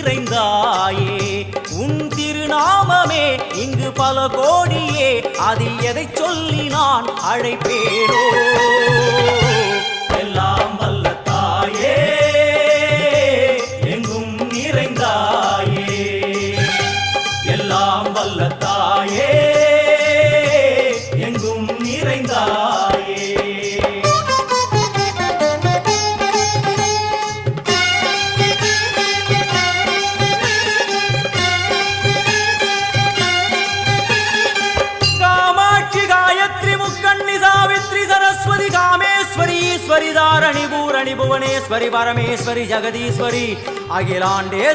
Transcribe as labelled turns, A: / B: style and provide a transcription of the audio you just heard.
A: நிறைந்தாயே உன் திருநாமமே இங்கு பல கோடியே அதில் எதை சொல்லி நான் அழைப்பேனோ எல்லாம் வல்ல தாயே எங்கும் நிறைந்தாயே எல்லாம் வல்ல தாயே எங்கும் நிறைந்தாயே ईश्वरी दारणी भूरणी भुवनेश्वरी परमेश्वरी जगदीश्वरी अखिलांडे